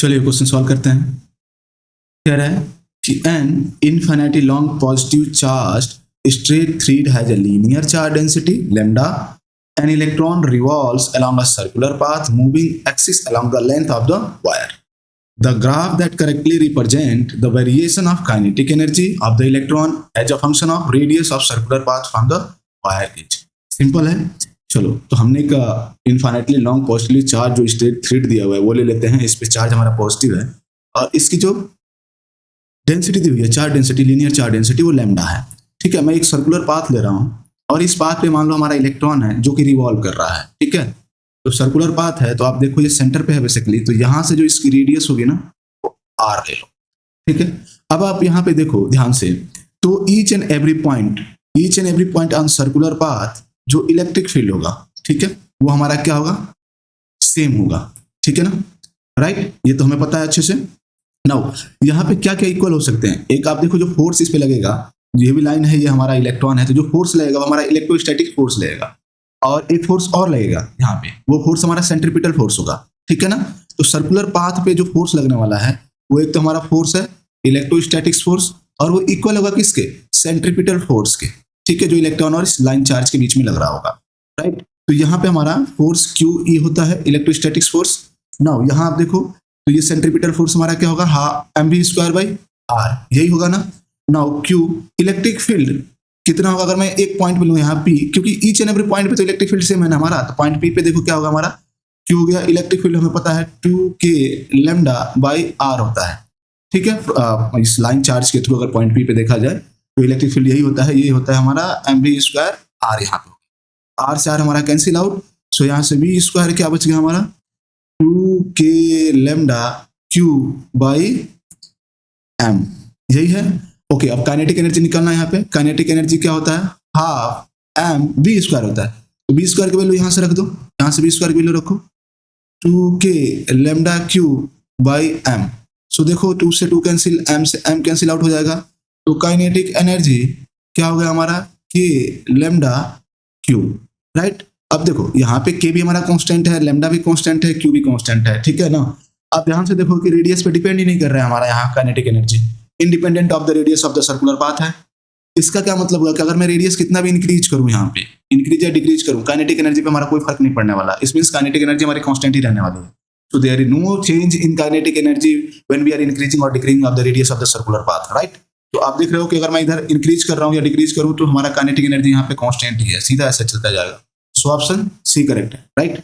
चलिए question solve करते हैं। कह रहा है कि an infinity long positive charge straight thread has a linear charge density lambda. An electron revolves along a circular path moving axis along the length of the wire. The graph that correctly represents the variation of kinetic energy of the electron as a function of radius of circular path from the wire is. Simple है। चलो तो हमने एक infinitely long positively charge जो straight thread दिया हुआ है वो ले लेते हैं। इस पे चार्ज हमारा पॉजिटिव है और इसकी जो डेंसिटी दी हुई है, charge density, linear charge density, वो लैम्डा है। ठीक है, मैं एक सर्कुलर पाथ ले रहा हूँ और इस पाथ पे मान लो हमारा इलेक्ट्रॉन है जो कि रिवॉल्व कर रहा है। ठीक है, तो सर्कुलर पाथ है तो आप देखो ये सेंटर पे है बेसिकली, तो यहाँ से जो इसकी रेडियस होगी ना वो आर ले लो। ठीक है, अब आप यहाँ पे देखो ध्यान से, तो each and every point on circular path जो इलेक्ट्रिक फील्ड होगा, ठीक है, वो हमारा क्या होगा, सेम होगा। ठीक है ना, राइट, ये तो हमें पता है अच्छे से। नाउ यहाँ पे क्या क्या इक्वल हो सकते हैं, एक आप देखो जो फोर्स इस पे लगेगा, ये भी लाइन है, ये हमारा इलेक्ट्रॉन है, तो जो फोर्स लगेगा वो हमारा इलेक्ट्रोस्टैटिक फोर्स लगेगा और एक फोर्स और लगेगा यहाँ पे, वो फोर्स हमारा सेंट्रीपिटल फोर्स होगा। ठीक है ना, तो सर्कुलर पाथ पे जो फोर्स लगने वाला है वो एक तो हमारा फोर्स है इलेक्ट्रोस्टैटिक फोर्स और वो इक्वल होगा किसके, सेंट्रीपिटल फोर्स के। ठीक है, जो इलेक्ट्रॉन और इस लाइन चार्ज के बीच में लग रहा होगा। राइट, तो यहाँ पे हमारा फोर्स क्यू ई होता है, इलेक्ट्रोस्टैटिक फोर्स। नाउ यहाँ आप देखो तो ये सेंट्रीपिटल फोर्स हमारा क्या होगा, half M V square by R, यही होगा ना। नाउ क्यू इलेक्ट्रिक फील्ड कितना होगा, अगर मैं एक पॉइंट पे लूँ यहाँ पी, क्योंकि ईच एंड एवरी पॉइंट पे तो इलेक्ट्रिक फील्ड सेम है ना हमारा, तो पॉइंट पी पे देखो क्या होगा हमारा, क्यू हो गया, इलेक्ट्रिक फील्ड हमें पता है 2k लैम्डा बाई आर होता है। ठीक है, इस लाइन चार्ज के थ्रू अगर पॉइंट पी पे देखा जाए तो इलेक्ट्रिक फील्ड यही होता है, ये होता है हमारा एम वी स्क्वायर आर। यहाँ पे आर से आर हमारा कैंसिल आउट, सो यहाँ से वी स्क्वायर क्या बच गया हमारा, 2k lambda Q by M, यही है। ओके, अब काइनेटिक एनर्जी निकालना है। यहाँ पे काइनेटिक एनर्जी क्या होता है, हाफ एम वी स्क्वायर होता है, तो वी स्क्वायर की वैल्यू यहाँ से रख दो, यहाँ से वी स्क्वायर की वैल्यू रखो 2k lambda Q by M. So देखो 2 से 2 कैंसिल, एम से एम कैंसिल आउट हो जाएगा, तो काइनेटिक एनर्जी क्या हो गया हमारा, k लैम्डा क्यू। राइट, अब देखो यहाँ पे k भी हमारा कांस्टेंट है, लैम्डा भी कांस्टेंट है, q भी कांस्टेंट है। ठीक है ना, अब ध्यान से देखो कि रेडियस पे डिपेंड ही नहीं कर रहा है हमारा यहाँ kinetic energy, independent of the radius of the circular path है। इसका क्या मतलब हुआ कि अगर मैं रेडियस कितना भी इंक्रीज करूँ, यहाँ पे इंक्रीज या डिक्रीज करूँ, काइनेटिक एनर्जी पे हमारा कोई फर्क नहीं पड़ने वाला। इस मींस काइनेटिक एनर्जी हमारी कांस्टेंट ही रहने वाली है। So there is no change in kinetic energy when we are increasing or decreasing of the radius of the circular path, right? तो आप देख रहे हो कि अगर मैं इधर इंक्रीज कर रहा हूँ या डिक्रीज करूँ तो हमारा काइनेटिक एनर्जी यहाँ पे कांस्टेंट ही है, सीधा ऐसा चलता जाएगा। सो ऑप्शन सी करेक्ट है, राइट।